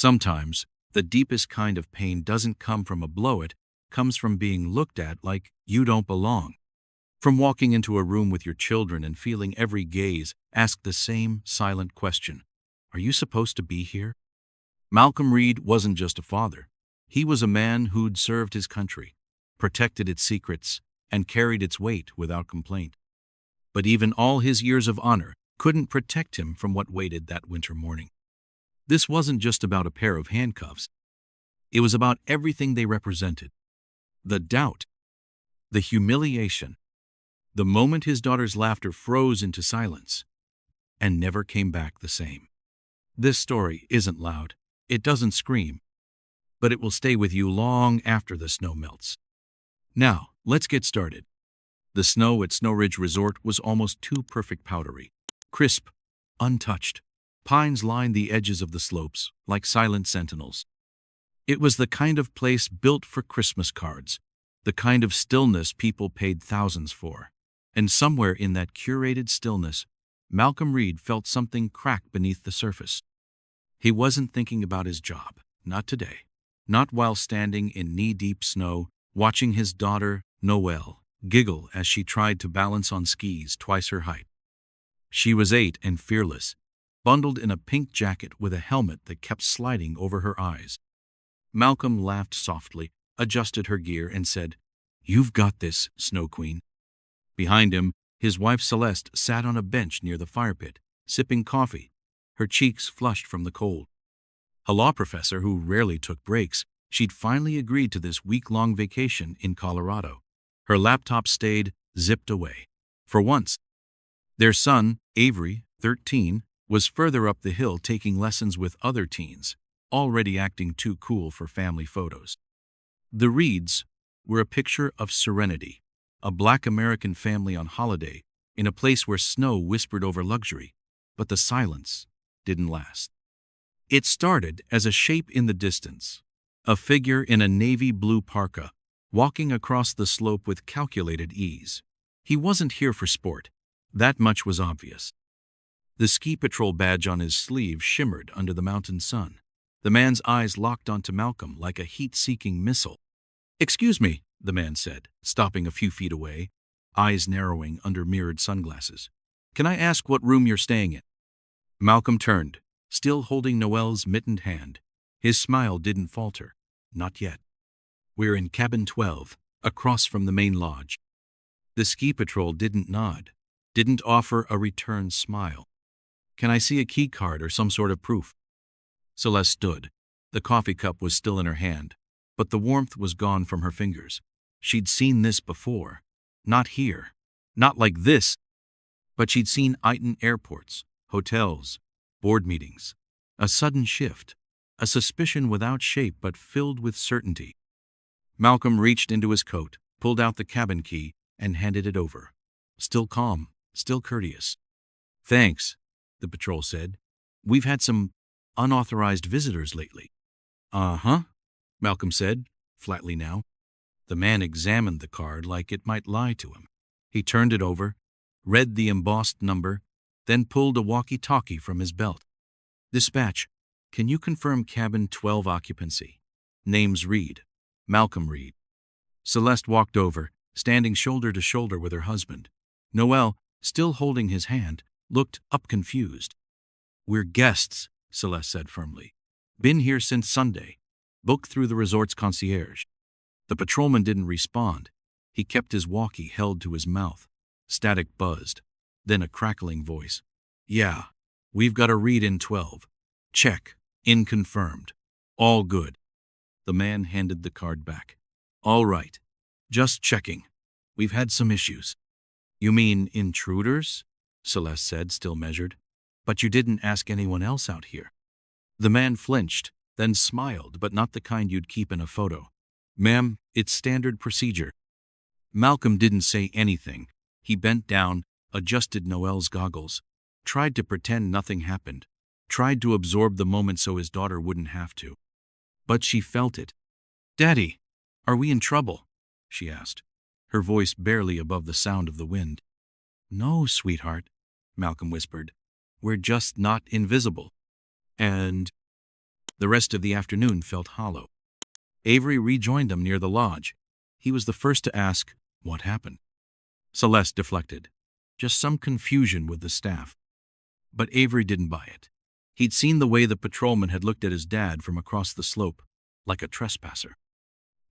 Sometimes, the deepest kind of pain doesn't come from a blow, it comes from being looked at like you don't belong. From walking into a room with your children and feeling every gaze ask the same silent question: are you supposed to be here? Malcolm Reed wasn't just a father. He was a man who'd served his country, protected its secrets, and carried its weight without complaint. But even all his years of honor couldn't protect him from what waited that winter morning. This wasn't just about a pair of handcuffs. It was about everything they represented. The doubt, the humiliation, the moment his daughter's laughter froze into silence and never came back the same. This story isn't loud. It doesn't scream, but it will stay with you long after the snow melts. Now, let's get started. The snow at Snow Ridge Resort was almost too perfect powdery, crisp, untouched. Pines lined the edges of the slopes like silent sentinels. It was the kind of place built for Christmas cards, the kind of stillness people paid thousands for. And somewhere in that curated stillness, Malcolm Reed felt something crack beneath the surface. He wasn't thinking about his job, not today, not while standing in knee-deep snow, watching his daughter, Noelle, giggle as she tried to balance on skis twice her height. She was 8 and fearless, bundled in a pink jacket with a helmet that kept sliding over her eyes. Malcolm laughed softly, adjusted her gear, and said, "You've got this, Snow Queen." Behind him, his wife Celeste sat on a bench near the fire pit, sipping coffee, her cheeks flushed from the cold. A law professor who rarely took breaks, she'd finally agreed to this week-long vacation in Colorado. Her laptop stayed zipped away. For once. Their son, Avery, 13, was further up the hill taking lessons with other teens, already acting too cool for family photos. The Reeds were a picture of serenity, a Black American family on holiday in a place where snow whispered over luxury, but the silence didn't last. It started as a shape in the distance, a figure in a navy blue parka, walking across the slope with calculated ease. He wasn't here for sport. That much was obvious. The ski patrol badge on his sleeve shimmered under the mountain sun. The man's eyes locked onto Malcolm like a heat-seeking missile. "Excuse me," the man said, stopping a few feet away, eyes narrowing under mirrored sunglasses. "Can I ask what room you're staying in?" Malcolm turned, still holding Noelle's mittened hand. His smile didn't falter. Not yet. "We're in cabin 12, across from the main lodge." The ski patrol didn't nod, didn't offer a return smile. "Can I see a key card or some sort of proof?" Celeste stood. The coffee cup was still in her hand, but the warmth was gone from her fingers. She'd seen this before. Not here. Not like this. But she'd seen it in airports, hotels, board meetings. A sudden shift. A suspicion without shape but filled with certainty. Malcolm reached into his coat, pulled out the cabin key, and handed it over. Still calm, still courteous. "Thanks," the patrol said. "We've had some unauthorized visitors lately." "Uh-huh," Malcolm said, flatly now. The man examined the card like it might lie to him. He turned it over, read the embossed number, then pulled a walkie-talkie from his belt. "Dispatch, can you confirm cabin 12 occupancy? Name's Reed, Malcolm Reed." Celeste walked over, standing shoulder to shoulder with her husband. Noelle, still holding his hand, looked up confused. "We're guests," Celeste said firmly. "Been here since Sunday. Booked through the resort's concierge." The patrolman didn't respond. He kept his walkie held to his mouth. Static buzzed. Then a crackling voice. "Yeah, we've got a Reed in 12. Check. In confirmed. All good." The man handed the card back. "All right. Just checking. We've had some issues." "You mean intruders?" Celeste said, still measured. "But you didn't ask anyone else out here." The man flinched, then smiled, but not the kind you'd keep in a photo. "Ma'am, it's standard procedure." Malcolm didn't say anything. He bent down, adjusted Noelle's goggles, tried to pretend nothing happened, tried to absorb the moment so his daughter wouldn't have to. But she felt it. "Daddy, are we in trouble?" she asked, her voice barely above the sound of the wind. "No, sweetheart," Malcolm whispered. "We're just not invisible." And The rest of the afternoon felt hollow. Avery rejoined them near the lodge. He was the first to ask, "What happened?" Celeste deflected. Just some confusion with the staff. But Avery didn't buy it. He'd seen the way the patrolman had looked at his dad from across the slope, like a trespasser.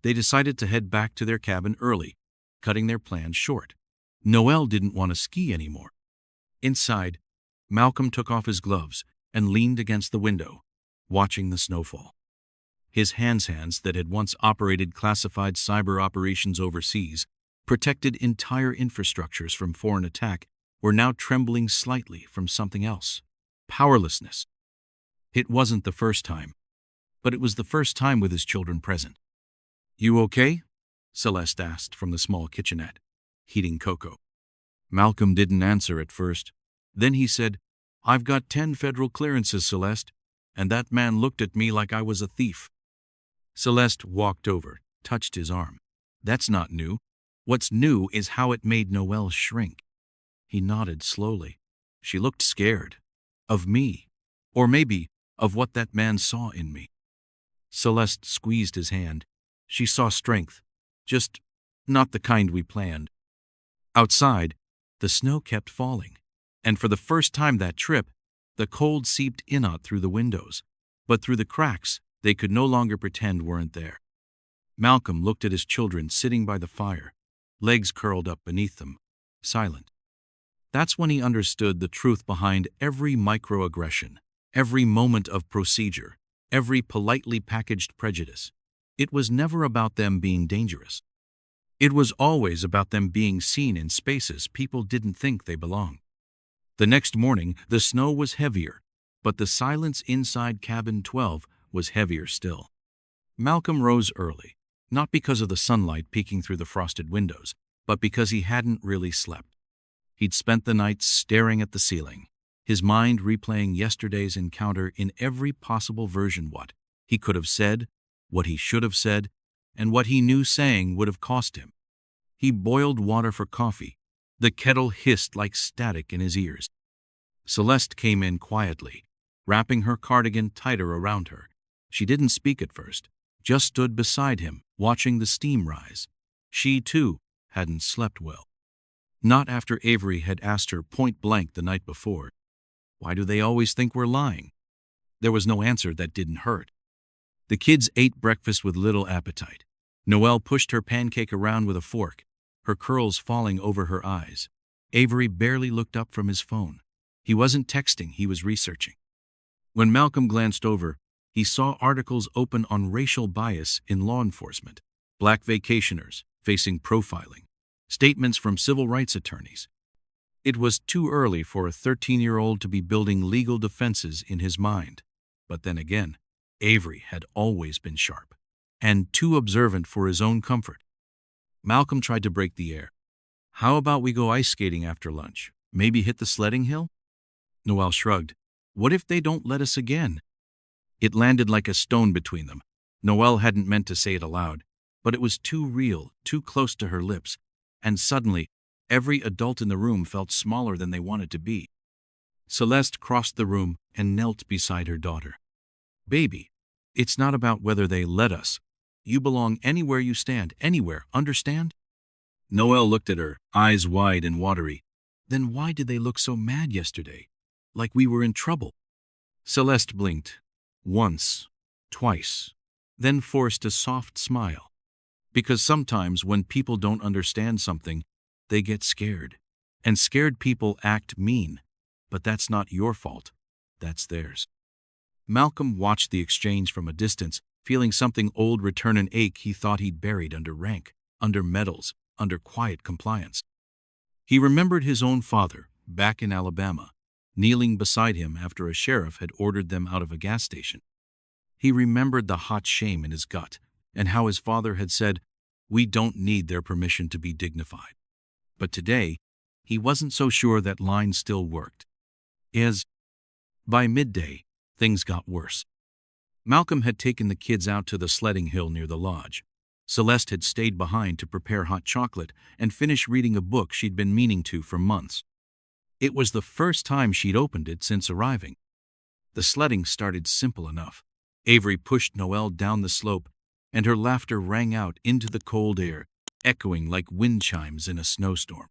They decided to head back to their cabin early, cutting their plans short. Noel didn't want to ski anymore. Inside, Malcolm took off his gloves and leaned against the window, watching the snowfall. His hands that had once operated classified cyber operations overseas, protected entire infrastructures from foreign attack, were now trembling slightly from something else: powerlessness. It wasn't the first time, but it was the first time with his children present. "You okay?" Celeste asked from the small kitchenette, heating cocoa. Malcolm didn't answer at first. Then he said, "I've got 10 federal clearances, Celeste, and that man looked at me like I was a thief." Celeste walked over, touched his arm. "That's not new. What's new is how it made Noel shrink." He nodded slowly. "She looked scared. Of me. Or maybe of what that man saw in me." Celeste squeezed his hand. She saw strength. Just not the kind we planned. Outside, the snow kept falling, and for the first time that trip, the cold seeped in out through the windows, but through the cracks they could no longer pretend weren't there. Malcolm looked at his children sitting by the fire, legs curled up beneath them, silent. That's when he understood the truth behind every microaggression, every moment of procedure, every politely packaged prejudice. It was never about them being dangerous. It was always about them being seen in spaces people didn't think they belonged. The next morning, the snow was heavier, but the silence inside cabin 12 was heavier still. Malcolm rose early, not because of the sunlight peeking through the frosted windows, but because he hadn't really slept. He'd spent the night staring at the ceiling, his mind replaying yesterday's encounter in every possible version: what he could have said, what he should have said, and what he knew saying would have cost him. He boiled water for coffee. The kettle hissed like static in his ears. Celeste came in quietly, wrapping her cardigan tighter around her. She didn't speak at first, just stood beside him, watching the steam rise. She, too, hadn't slept well. Not after Avery had asked her point blank the night before, "Why do they always think we're lying?" There was no answer that didn't hurt. The kids ate breakfast with little appetite. Noelle pushed her pancake around with a fork, her curls falling over her eyes. Avery barely looked up from his phone. He wasn't texting, he was researching. When Malcolm glanced over, he saw articles open on racial bias in law enforcement, black vacationers facing profiling, statements from civil rights attorneys. It was too early for a 13-year-old to be building legal defenses in his mind. But then again, Avery had always been sharp, and too observant for his own comfort. Malcolm tried to break the air. "How about we go ice skating after lunch? Maybe hit the sledding hill?" Noelle shrugged. "What if they don't let us again?" It landed like a stone between them. Noelle hadn't meant to say it aloud, but it was too real, too close to her lips, and suddenly, every adult in the room felt smaller than they wanted to be. Celeste crossed the room and knelt beside her daughter. "Baby, it's not about whether they let us. You belong anywhere you stand, anywhere, understand?" Noelle looked at her, eyes wide and watery. "Then why did they look so mad yesterday? Like we were in trouble?" Celeste blinked. Once, twice, then forced a soft smile. Because sometimes when people don't understand something, they get scared. And scared people act mean. But that's not your fault. That's theirs. Malcolm watched the exchange from a distance, feeling something old return an ache he thought he'd buried under rank, under medals, under quiet compliance. He remembered his own father, back in Alabama, kneeling beside him after a sheriff had ordered them out of a gas station. He remembered the hot shame in his gut, and how his father had said, "We don't need their permission to be dignified." But today, he wasn't so sure that line still worked. By midday, things got worse. Malcolm had taken the kids out to the sledding hill near the lodge. Celeste had stayed behind to prepare hot chocolate and finish reading a book she'd been meaning to for months. It was the first time she'd opened it since arriving. The sledding started simple enough. Avery pushed Noelle down the slope, and her laughter rang out into the cold air, echoing like wind chimes in a snowstorm.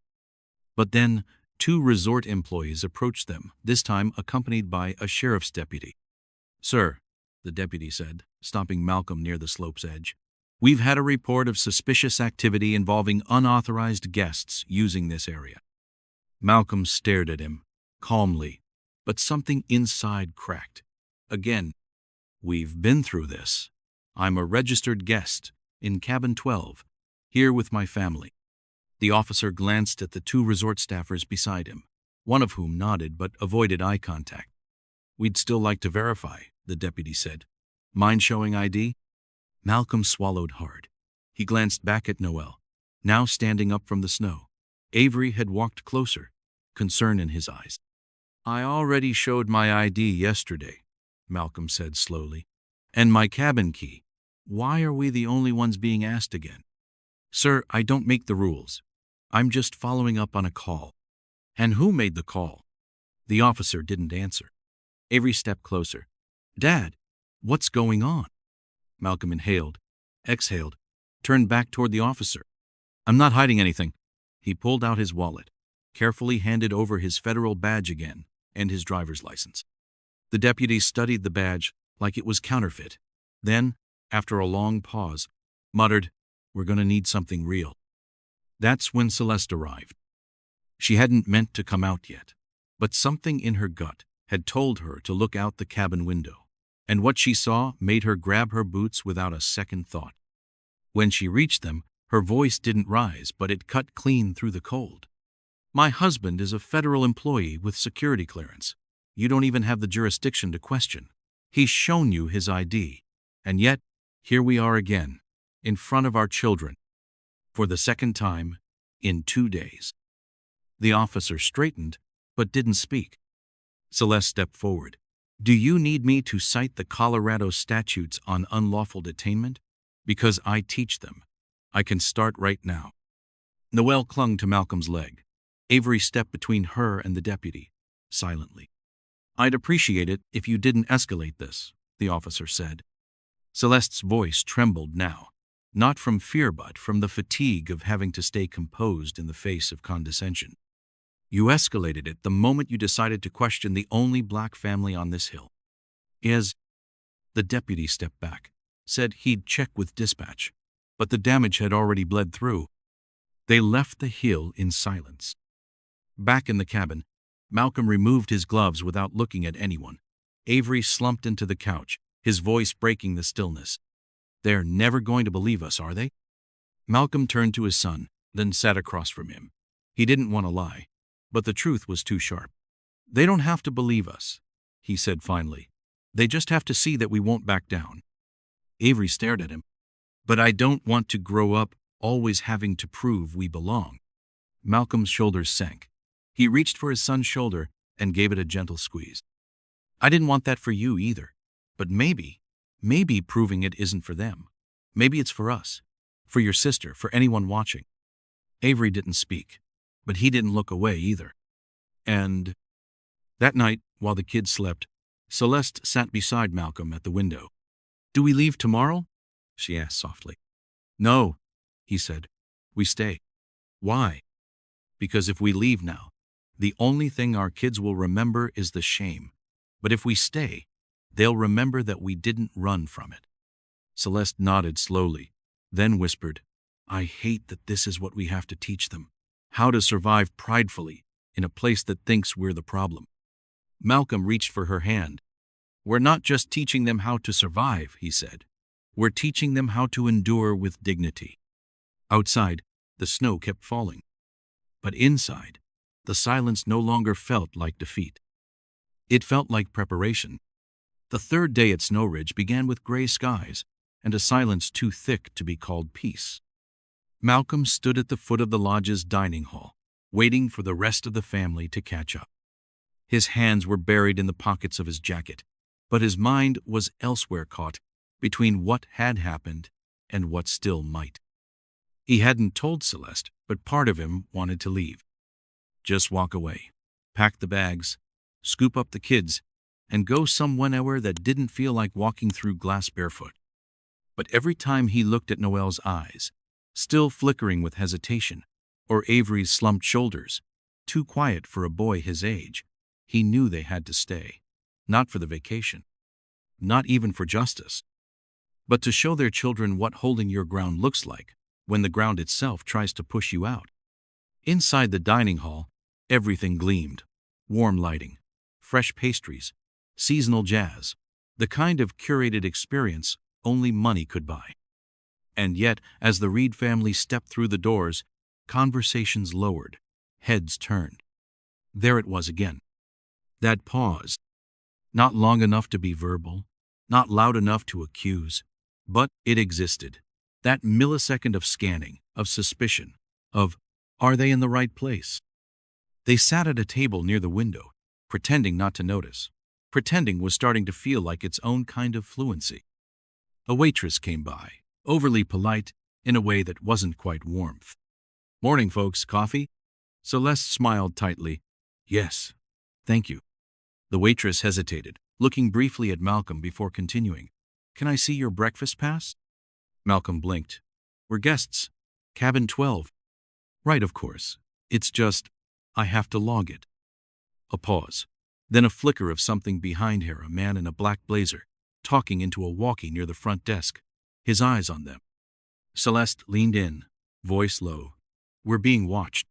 But then, two resort employees approached them, this time accompanied by a sheriff's deputy. "Sir," the deputy said, stopping Malcolm near the slope's edge, "we've had a report of suspicious activity involving unauthorized guests using this area." Malcolm stared at him, calmly, but something inside cracked. "Again, we've been through this. I'm a registered guest in cabin 12, here with my family." The officer glanced at the two resort staffers beside him, one of whom nodded but avoided eye contact. "We'd still like to verify," the deputy said. "Mind showing ID?" Malcolm swallowed hard. He glanced back at Noelle, now standing up from the snow. Avery had walked closer, concern in his eyes. "I already showed my ID yesterday," Malcolm said slowly. "And my cabin key. Why are we the only ones being asked again?" "Sir, I don't make the rules. I'm just following up on a call." "And who made the call?" The officer didn't answer. Avery stepped closer. "Dad, what's going on?" Malcolm inhaled, exhaled, turned back toward the officer. "I'm not hiding anything." He pulled out his wallet, carefully handed over his federal badge again and his driver's license. The deputy studied the badge like it was counterfeit. Then, after a long pause, muttered, "We're going to need something real." That's when Celeste arrived. She hadn't meant to come out yet, but something in her gut had told her to look out the cabin window, and what she saw made her grab her boots without a second thought. When she reached them, her voice didn't rise, but it cut clean through the cold. "My husband is a federal employee with security clearance. You don't even have the jurisdiction to question. He's shown you his ID, and yet, here we are again, in front of our children, for the second time in 2 days." The officer straightened, but didn't speak. Celeste stepped forward. "Do you need me to cite the Colorado statutes on unlawful detainment? Because I teach them. I can start right now." Noelle clung to Malcolm's leg. Avery stepped between her and the deputy, silently. "I'd appreciate it if you didn't escalate this," the officer said. Celeste's voice trembled now, not from fear but from the fatigue of having to stay composed in the face of condescension. "You escalated it the moment you decided to question the only black family on this hill." "Yes." The deputy stepped back, said he'd check with dispatch, but the damage had already bled through. They left the hill in silence. Back in the cabin, Malcolm removed his gloves without looking at anyone. Avery slumped into the couch, his voice breaking the stillness. "They're never going to believe us, are they?" Malcolm turned to his son, then sat across from him. He didn't want to lie, but the truth was too sharp. "They don't have to believe us," he said finally. "They just have to see that we won't back down." Avery stared at him. "But I don't want to grow up always having to prove we belong." Malcolm's shoulders sank. He reached for his son's shoulder and gave it a gentle squeeze. "I didn't want that for you either. But maybe proving it isn't for them. Maybe it's for us, for your sister, for anyone watching." Avery didn't speak, but he didn't look away either. And that night, while the kids slept, Celeste sat beside Malcolm at the window. "Do we leave tomorrow?" she asked softly. "No," he said. "We stay." "Why?" "Because if we leave now, the only thing our kids will remember is the shame. But if we stay, they'll remember that we didn't run from it." Celeste nodded slowly, then whispered, "I hate that this is what we have to teach them. How to survive pridefully in a place that thinks we're the problem." Malcolm reached for her hand. "We're not just teaching them how to survive," he said. "We're teaching them how to endure with dignity." Outside, the snow kept falling. But inside, the silence no longer felt like defeat. It felt like preparation. The third day at Snow Ridge began with gray skies and a silence too thick to be called peace. Malcolm stood at the foot of the lodge's dining hall, waiting for the rest of the family to catch up. His hands were buried in the pockets of his jacket, but his mind was elsewhere, caught between what had happened and what still might. He hadn't told Celeste, but part of him wanted to leave. Just walk away, pack the bags, scoop up the kids, and go somewhere that didn't feel like walking through glass barefoot. But every time he looked at Noel's eyes, still flickering with hesitation, or Avery's slumped shoulders, too quiet for a boy his age, he knew they had to stay. Not for the vacation. Not even for justice. But to show their children what holding your ground looks like when the ground itself tries to push you out. Inside the dining hall, everything gleamed. Warm lighting, fresh pastries, seasonal jazz, the kind of curated experience only money could buy. And yet, as the Reed family stepped through the doors, conversations lowered, heads turned. There it was again. That pause. Not long enough to be verbal, not loud enough to accuse, but it existed. That millisecond of scanning, of suspicion, of, are they in the right place? They sat at a table near the window, pretending not to notice. Pretending was starting to feel like its own kind of fluency. A waitress came by, overly polite, in a way that wasn't quite warmth. "Morning, folks. Coffee?" Celeste smiled tightly. "Yes, thank you." The waitress hesitated, looking briefly at Malcolm before continuing. "Can I see your breakfast pass?" Malcolm blinked. "We're guests. Cabin 12. "Right, of course. It's just, I have to log it." A pause. Then a flicker of something behind her, a man in a black blazer, talking into a walkie near the front desk, his eyes on them. Celeste leaned in, voice low. "We're being watched."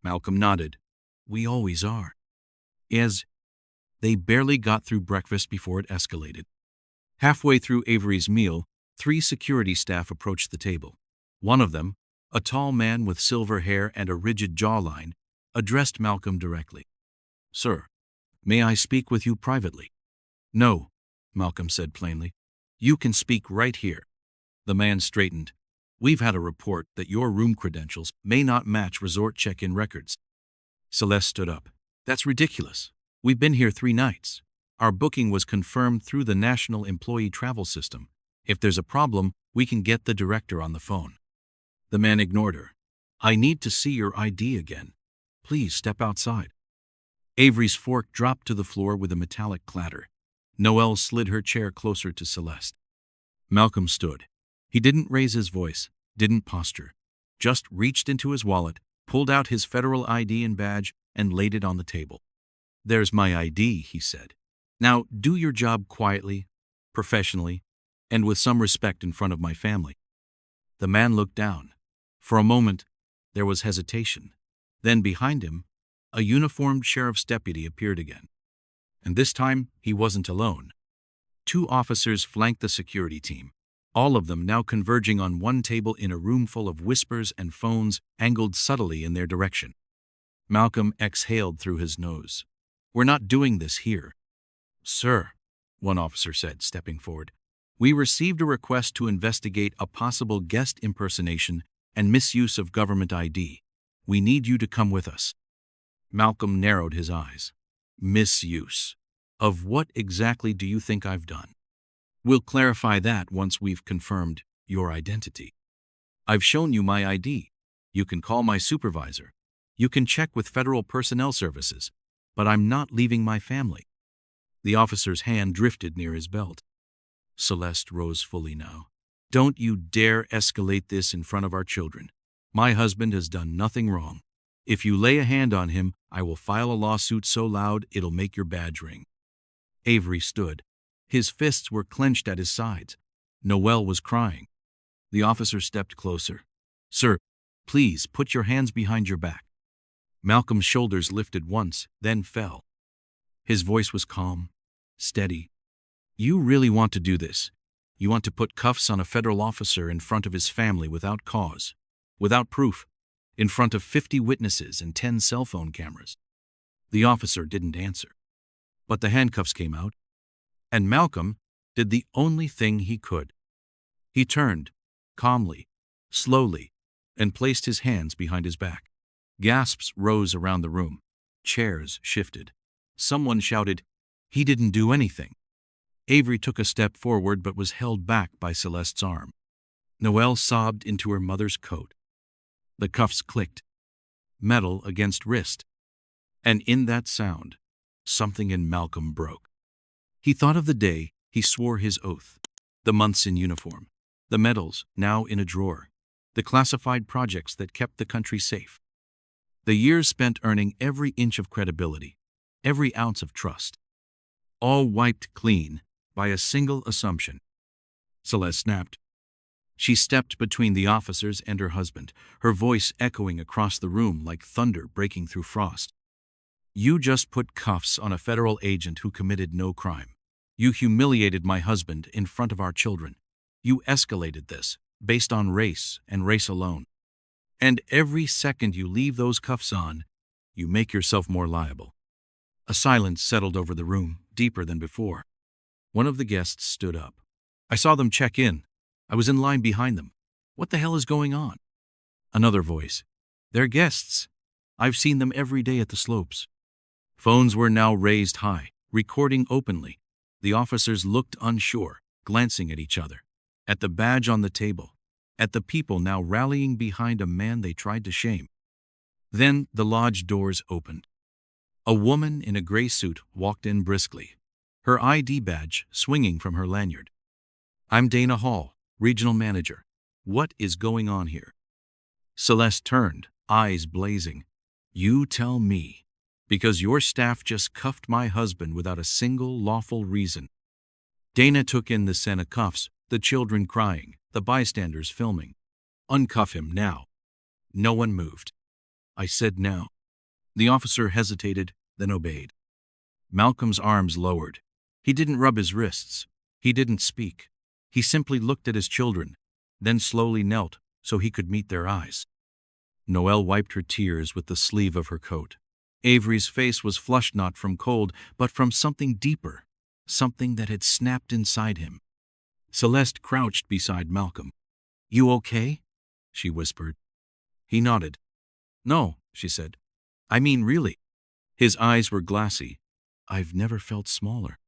Malcolm nodded. "We always are." As they barely got through breakfast before it escalated. Halfway through Avery's meal, 3 security staff approached the table. One of them, a tall man with silver hair and a rigid jawline, addressed Malcolm directly. "Sir, may I speak with you privately?" "No," Malcolm said plainly. "You can speak right here." The man straightened. "We've had a report that your room credentials may not match resort check-in records." Celeste stood up. "That's ridiculous. We've been here 3 nights. Our booking was confirmed through the National Employee Travel System. If there's a problem, we can get the director on the phone." The man ignored her. "I need to see your ID again. Please step outside." Avery's fork dropped to the floor with a metallic clatter. Noelle slid her chair closer to Celeste. Malcolm stood. He didn't raise his voice, didn't posture. Just reached into his wallet, pulled out his federal ID and badge, and laid it on the table. "There's my ID," he said. "Now do your job quietly, professionally, and with some respect in front of my family." The man looked down. For a moment, there was hesitation. Then behind him, a uniformed sheriff's deputy appeared again. And this time, he wasn't alone. 2 officers flanked the security team, all of them now converging on one table in a room full of whispers and phones angled subtly in their direction. Malcolm exhaled through his nose. "We're not doing this here." "Sir," one officer said, stepping forward, "we received a request to investigate a possible guest impersonation and misuse of government ID. We need you to come with us." Malcolm narrowed his eyes. "Misuse? Of what exactly do you think I've done?" "We'll clarify that once we've confirmed your identity. I've shown you my ID. You can call my supervisor. You can check with Federal Personnel Services. But I'm not leaving my family." The officer's hand drifted near his belt. Celeste rose fully now. "Don't you dare escalate this in front of our children. My husband has done nothing wrong. If you lay a hand on him, I will file a lawsuit so loud it'll make your badge ring." Avery stood. His fists were clenched at his sides. Noelle was crying. The officer stepped closer. "Sir, please put your hands behind your back." Malcolm's shoulders lifted once, then fell. His voice was calm, steady. "You really want to do this? You want to put cuffs on a federal officer in front of his family without cause, without proof, in front of 50 witnesses and 10 cell phone cameras?" The officer didn't answer. But the handcuffs came out, and Malcolm did the only thing he could. He turned, calmly, slowly, and placed his hands behind his back. Gasps rose around the room. Chairs shifted. Someone shouted, "He didn't do anything." Avery took a step forward but was held back by Celeste's arm. Noelle sobbed into her mother's coat. The cuffs clicked. Metal against wrist. And in that sound, something in Malcolm broke. He thought of the day he swore his oath, the months in uniform, the medals now in a drawer, the classified projects that kept the country safe, the years spent earning every inch of credibility, every ounce of trust, all wiped clean by a single assumption. Celeste snapped. She stepped between the officers and her husband, her voice echoing across the room like thunder breaking through frost. You just put cuffs on a federal agent who committed no crime. You humiliated my husband in front of our children. You escalated this, based on race and race alone. And every second you leave those cuffs on, you make yourself more liable. A silence settled over the room, deeper than before. One of the guests stood up. I saw them check in. I was in line behind them. What the hell is going on? Another voice. They're guests. I've seen them every day at the slopes. Phones were now raised high, recording openly. The officers looked unsure, glancing at each other, at the badge on the table, at the people now rallying behind a man they tried to shame. Then the lodge doors opened. A woman in a gray suit walked in briskly, her ID badge swinging from her lanyard. I'm Dana Hall, regional manager. What is going on here? Celeste turned, eyes blazing. You tell me. Because your staff just cuffed my husband without a single lawful reason. Dana took in the scene of cuffs, the children crying, the bystanders filming. Uncuff him now. No one moved. I said now. The officer hesitated, then obeyed. Malcolm's arms lowered. He didn't rub his wrists. He didn't speak. He simply looked at his children, then slowly knelt so he could meet their eyes. Noelle wiped her tears with the sleeve of her coat. Avery's face was flushed not from cold, but from something deeper, something that had snapped inside him. Celeste crouched beside Malcolm. You okay? She whispered. He nodded. No, she said. I mean really. His eyes were glassy. I've never felt smaller.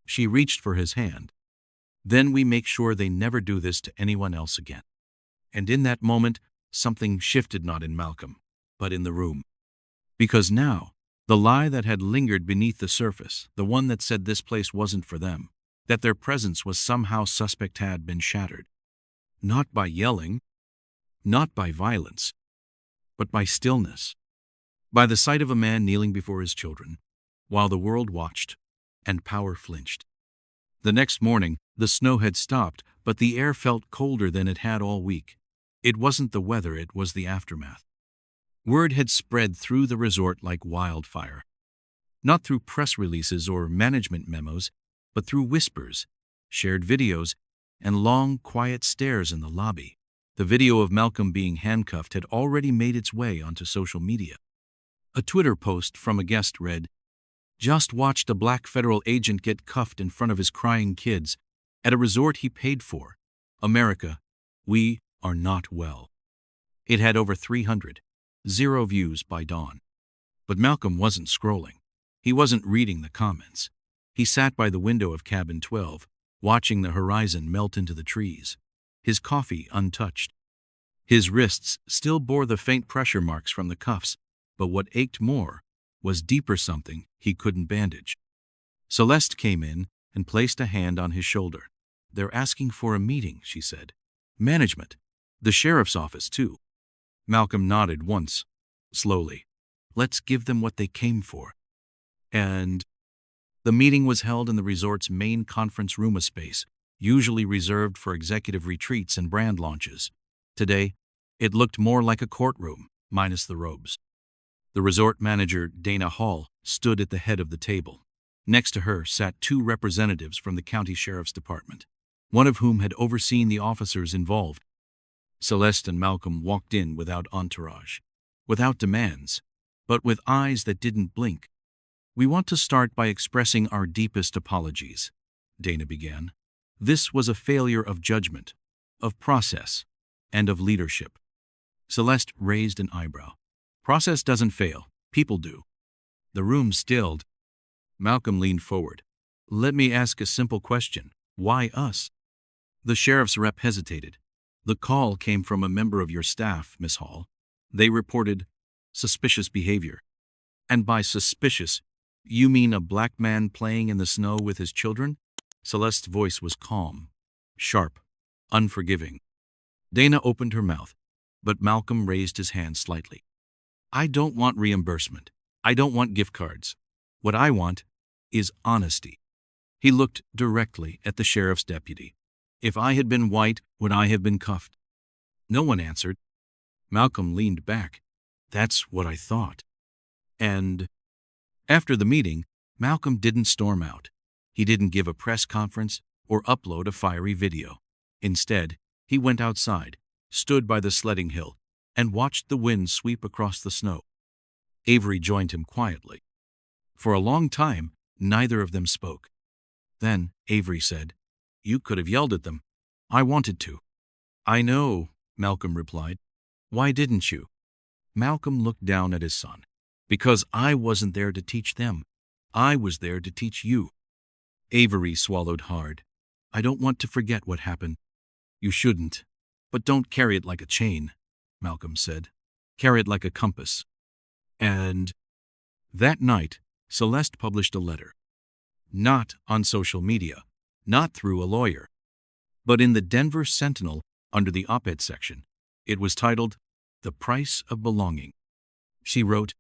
She reached for his hand. Then we make sure they never do this to anyone else again. And in that moment, something shifted not in Malcolm, but in the room. Because now, the lie that had lingered beneath the surface, the one that said this place wasn't for them, that their presence was somehow suspect, had been shattered. Not by yelling, not by violence, but by stillness. By the sight of a man kneeling before his children, while the world watched, and power flinched. The next morning, the snow had stopped, but the air felt colder than it had all week. It wasn't the weather, it was the aftermath. Word had spread through the resort like wildfire. Not through press releases or management memos, but through whispers, shared videos, and long, quiet stares in the lobby. The video of Malcolm being handcuffed had already made its way onto social media. A Twitter post from a guest read, "Just watched a black federal agent get cuffed in front of his crying kids at a resort he paid for. America, we are not well." It had over 300. 0 views by dawn. But Malcolm wasn't scrolling. He wasn't reading the comments. He sat by the window of cabin 12, watching the horizon melt into the trees, his coffee untouched. His wrists still bore the faint pressure marks from the cuffs, but what ached more was deeper, something he couldn't bandage. Celeste came in and placed a hand on his shoulder. They're asking for a meeting, she said. Management. The sheriff's office, too. Malcolm nodded once, slowly. Let's give them what they came for. And the meeting was held in the resort's main conference room, a space usually reserved for executive retreats and brand launches. Today, it looked more like a courtroom, minus the robes. The resort manager, Dana Hall, stood at the head of the table. Next to her sat 2 representatives from the county sheriff's department, one of whom had overseen the officers involved. Celeste and Malcolm walked in without entourage, without demands, but with eyes that didn't blink. We want to start by expressing our deepest apologies, Dana began. This was a failure of judgment, of process, and of leadership. Celeste raised an eyebrow. Process doesn't fail, people do. The room stilled. Malcolm leaned forward. Let me ask a simple question. Why us? The sheriff's rep hesitated. The call came from a member of your staff, Miss Hall. They reported suspicious behavior. And by suspicious, You mean a black man playing in the snow with his children? Celeste's voice was calm, sharp, unforgiving. Dana opened her mouth, but Malcolm raised his hand slightly. I don't want reimbursement. I don't want gift cards. What I want is honesty. He looked directly at the sheriff's deputy. If I had been white, would I have been cuffed? No one answered. Malcolm leaned back. That's what I thought. And after the meeting, Malcolm didn't storm out. He didn't give a press conference or upload a fiery video. Instead, he went outside, stood by the sledding hill, and watched the wind sweep across the snow. Avery joined him quietly. For a long time, neither of them spoke. Then Avery said, You could have yelled at them. I wanted to. I know, Malcolm replied. Why didn't you? Malcolm looked down at his son. Because I wasn't there to teach them. I was there to teach you. Avery swallowed hard. I don't want to forget what happened. You shouldn't. But don't carry it like a chain, Malcolm said. Carry it like a compass. And that night, Celeste published a letter. Not on social media, not through a lawyer, but in the Denver Sentinel under the op-ed section. It was titled, The Price of Belonging. She wrote,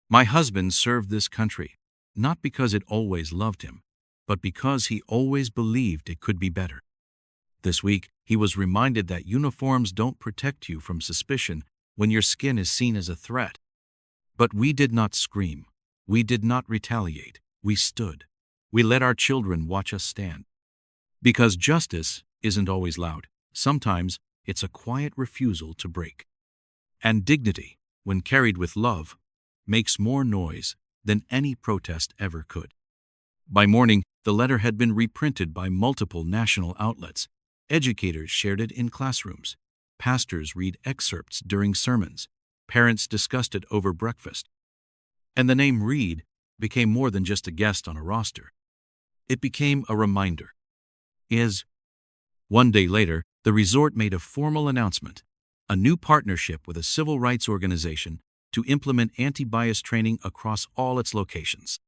My husband served this country, not because it always loved him, but because he always believed it could be better. This week, he was reminded that uniforms don't protect you from suspicion when your skin is seen as a threat. But we did not scream. We did not retaliate. We stood. We let our children watch us stand. Because justice isn't always loud. Sometimes it's a quiet refusal to break. And dignity, when carried with love, makes more noise than any protest ever could. By morning, the letter had been reprinted by multiple national outlets. Educators shared it in classrooms. Pastors read excerpts during sermons. Parents discussed it over breakfast. And the name Reed became more than just a guest on a roster. It became a reminder. One day later, the resort made a formal announcement, a new partnership with a civil rights organization to implement anti-bias training across all its locations.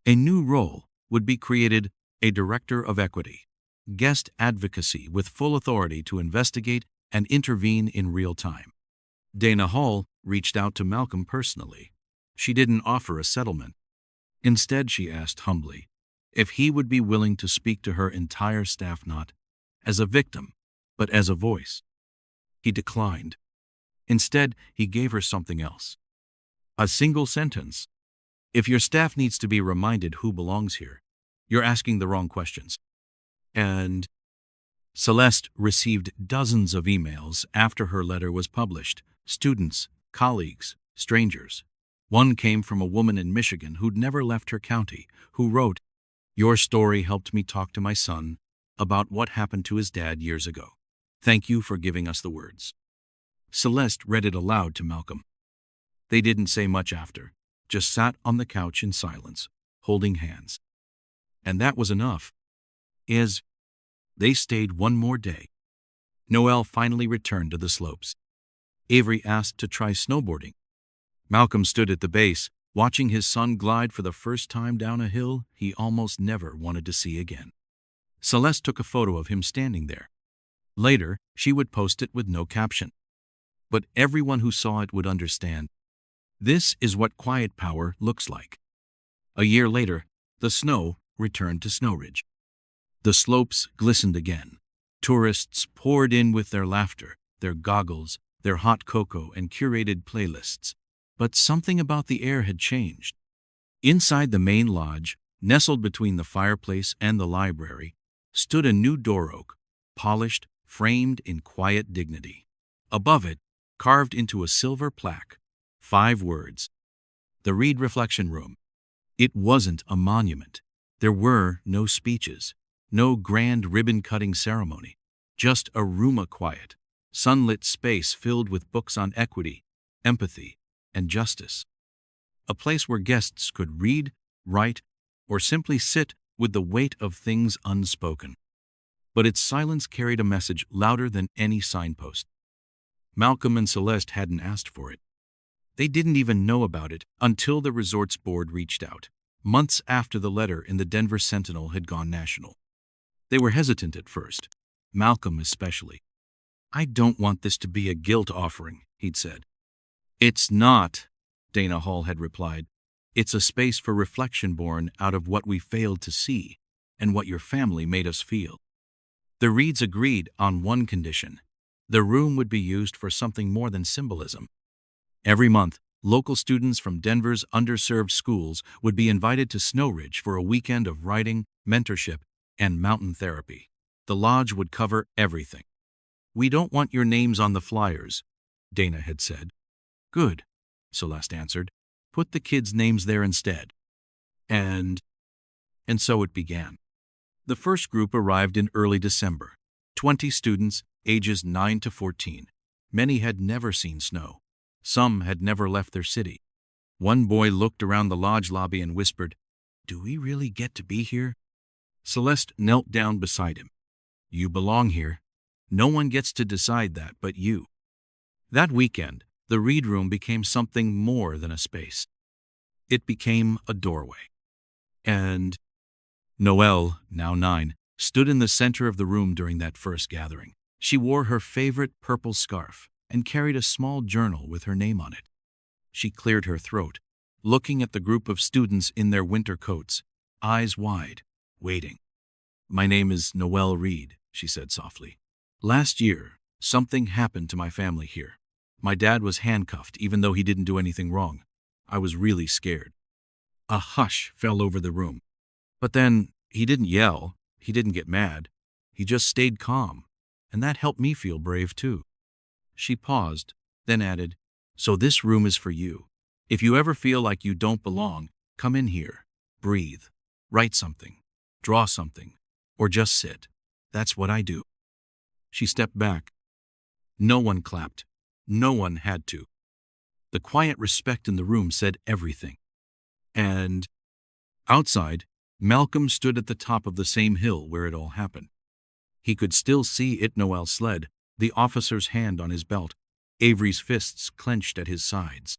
A new role would be created, a director of equity, guest advocacy with full authority to investigate and intervene in real time. Dana Hall reached out to Malcolm personally. She didn't offer a settlement. Instead, she asked humbly if he would be willing to speak to her entire staff not as a victim, but as a voice. He declined. Instead, he gave her something else. A single sentence. If your staff needs to be reminded who belongs here, you're asking the wrong questions. And Celeste received dozens of emails after her letter was published. Students, colleagues, strangers. One came from a woman in Michigan who'd never left her county, who wrote, Your story helped me talk to my son about what happened to his dad years ago. Thank you for giving us the words. Celeste read it aloud to Malcolm. They didn't say much after, just sat on the couch in silence, holding hands. And that was enough. They stayed one more day. Noel finally returned to the slopes. Avery asked to try snowboarding. Malcolm stood at the base, watching his son glide for the first time down a hill he almost never wanted to see again. Celeste took a photo of him standing there. Later, she would post it with no caption. But everyone who saw it would understand. This is what quiet power looks like. A year later, the snow returned to Snow Ridge. The slopes glistened again. Tourists poured in with their laughter, their goggles, their hot cocoa and curated playlists. But something about the air had changed. Inside the main lodge, nestled between the fireplace and the library, stood a new door oak, polished, framed in quiet dignity. Above it, carved into a silver plaque, 5 words. The Reed Reflection Room. It wasn't a monument. There were no speeches, no grand ribbon-cutting ceremony, just a room of quiet, sunlit space filled with books on equity, empathy, and justice. A place where guests could read, write, or simply sit with the weight of things unspoken. But its silence carried a message louder than any signpost. Malcolm and Celeste hadn't asked for it. They didn't even know about it until the resort's board reached out. months after the letter in the Denver Sentinel had gone national. They were hesitant at first, Malcolm especially. "I don't want this to be a guilt offering," he'd said. "It's not," Dana Hall had replied. "It's a space for reflection born out of what we failed to see and what your family made us feel." The Reeds agreed on one condition: the room would be used for something more than symbolism. Every month, local students from Denver's underserved schools would be invited to Snow Ridge for a weekend of writing, mentorship, and mountain therapy. The lodge would cover everything. "We don't want your names on the flyers," Dana had said. "Good," Celeste answered. "Put the kids' names there instead." And so it began. The first group arrived in early December. 20 students, ages 9 to 14. Many had never seen snow. Some had never left their city. One boy looked around the lodge lobby and whispered, "Do we really get to be here?" Celeste knelt down beside him. "You belong here. No one gets to decide that but you." That weekend, the Reed Room became something more than a space. It became a doorway. And Noelle, now 9, stood in the center of the room during that first gathering. She wore her favorite purple scarf and carried a small journal with her name on it. She cleared her throat, looking at the group of students in their winter coats, eyes wide, waiting. "My name is Noelle Reed," she said softly. "Last year, something happened to my family here. My dad was handcuffed even though he didn't do anything wrong. I was really scared." A hush fell over the room. But then, he didn't yell, he didn't get mad. He just stayed calm, and that helped me feel brave too. She paused, then added, "So this room is for you. If you ever feel like you don't belong, come in here, breathe, write something, draw something, or just sit. That's what I do." She stepped back. No one clapped. No one had to. The quiet respect in the room said everything. And outside, Malcolm stood at the top of the same hill where it all happened. He could still see Noelle sled, the officer's hand on his belt, Avery's fists clenched at his sides.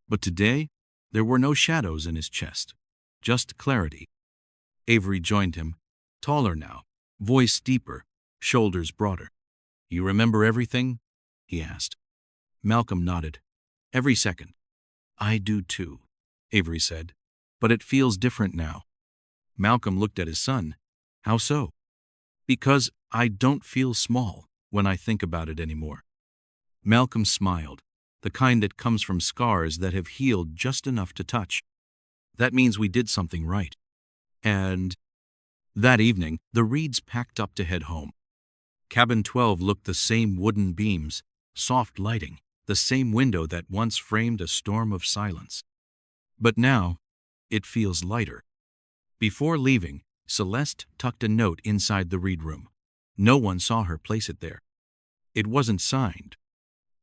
But today, there were no shadows in his chest, just clarity. Avery joined him, taller now, voice deeper, shoulders broader. "You remember everything?" he asked. Malcolm nodded. "Every second." "I do too," Avery said, "but it feels different now." Malcolm looked at his son. "How so?" "Because I don't feel small when I think about it anymore." Malcolm smiled, the kind that comes from scars that have healed just enough to touch. "That means we did something right." And that evening, the Reeds packed up to head home. Cabin 12 looked the same wooden beams, soft lighting, the same window that once framed a storm of silence. But now, it feels lighter. Before leaving, Celeste tucked a note inside the Reed Room. No one saw her place it there. It wasn't signed.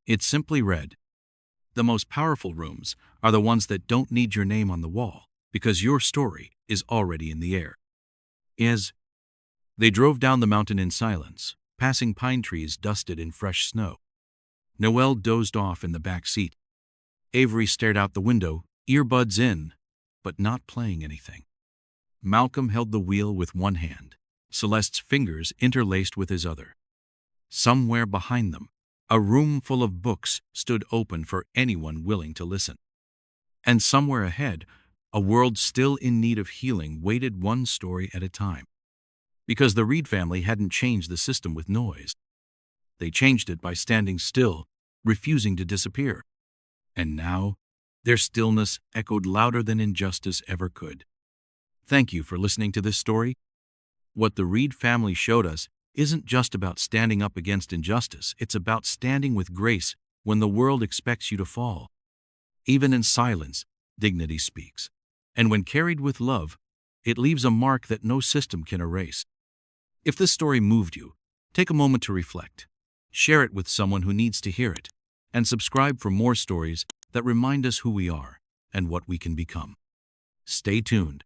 It simply read, "The most powerful rooms are the ones that don't need your name on the wall, because your story is already in the air." They drove down the mountain in silence, passing pine trees dusted in fresh snow. Noelle dozed off in the back seat. Avery stared out the window, earbuds in, but not playing anything. Malcolm held the wheel with one hand, Celeste's fingers interlaced with his other. Somewhere behind them, a room full of books stood open for anyone willing to listen. And somewhere ahead, a world still in need of healing waited one story at a time. Because the Reed family hadn't changed the system with noise. They changed it by standing still, refusing to disappear. And now, their stillness echoed louder than injustice ever could. Thank you for listening to this story. What the Reed family showed us isn't just about standing up against injustice, it's about standing with grace when the world expects you to fall. Even in silence, dignity speaks. And when carried with love, it leaves a mark that no system can erase. If this story moved you, take a moment to reflect. Share it with someone who needs to hear it, and subscribe for more stories that remind us who we are and what we can become. Stay tuned.